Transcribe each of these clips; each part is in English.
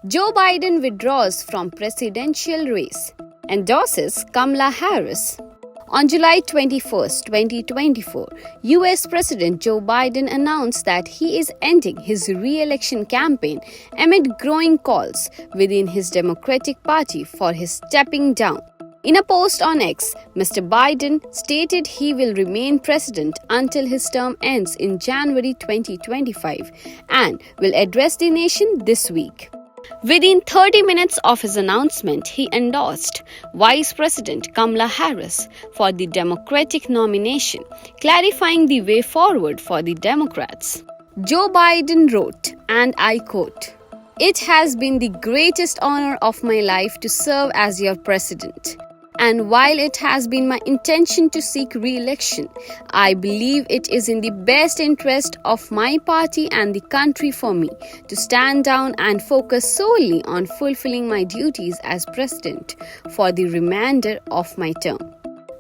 Joe Biden withdraws from presidential race. Endorses Kamala Harris. On July 21, 2024, US President Joe Biden announced that he is ending his re-election campaign amid growing calls within his Democratic Party for his stepping down. In a post on X, Mr. Biden stated he will remain president until his term ends in January 2025 and will address the nation this week. Within 30 minutes of his announcement, he endorsed Vice President Kamala Harris for the Democratic nomination, clarifying the way forward for the Democrats. Joe Biden wrote, and I quote, "It has been the greatest honor of my life to serve as your president. And while it has been my intention to seek re-election, I believe it is in the best interest of my party and the country for me to stand down and focus solely on fulfilling my duties as president for the remainder of my term."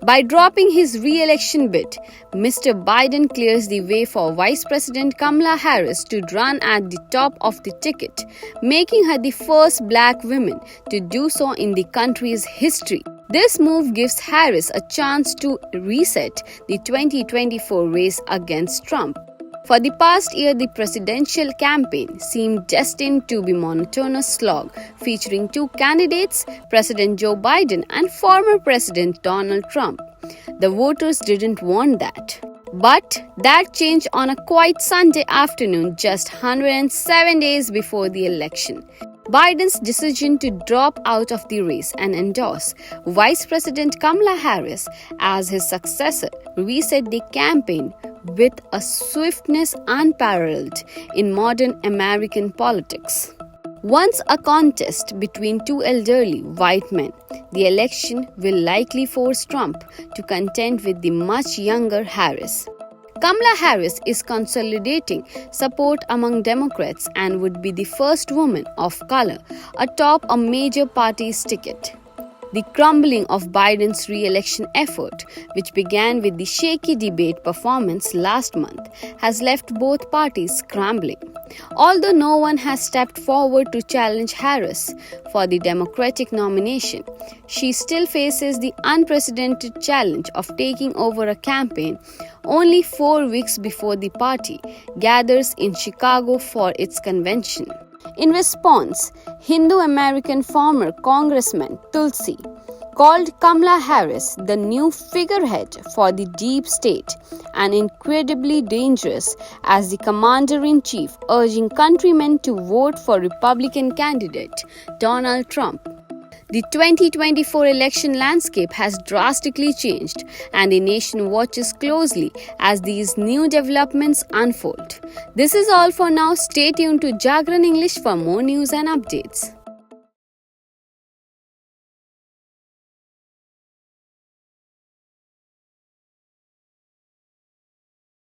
By dropping his re-election bid, Mr. Biden clears the way for Vice President Kamala Harris to run at the top of the ticket, making her the first black woman to do so in the country's history. This move gives Harris a chance to reset the 2024 race against Trump. For the past year, the presidential campaign seemed destined to be a monotonous slog, featuring two candidates, President Joe Biden and former President Donald Trump. The voters didn't want that. But that changed on a quiet Sunday afternoon, just 107 days before the election. Biden's decision to drop out of the race and endorse Vice President Kamala Harris as his successor reset the campaign with a swiftness unparalleled in modern American politics. Once a contest between two elderly white men, the election will likely force Trump to contend with the much younger Harris. Kamala Harris is consolidating support among Democrats and would be the first woman of color atop a major party's ticket. The crumbling of Biden's re-election effort, which began with the shaky debate performance last month, has left both parties scrambling. Although no one has stepped forward to challenge Harris for the Democratic nomination, she still faces the unprecedented challenge of taking over a campaign only 4 weeks before the party gathers in Chicago for its convention. In response, Hindu-American former Congressman Tulsi called Kamala Harris the new figurehead for the deep state and incredibly dangerous as the commander-in-chief, urging countrymen to vote for Republican candidate Donald Trump. The 2024 election landscape has drastically changed, and the nation watches closely as these new developments unfold. This is all for now. Stay tuned to Jagran English for more news and updates.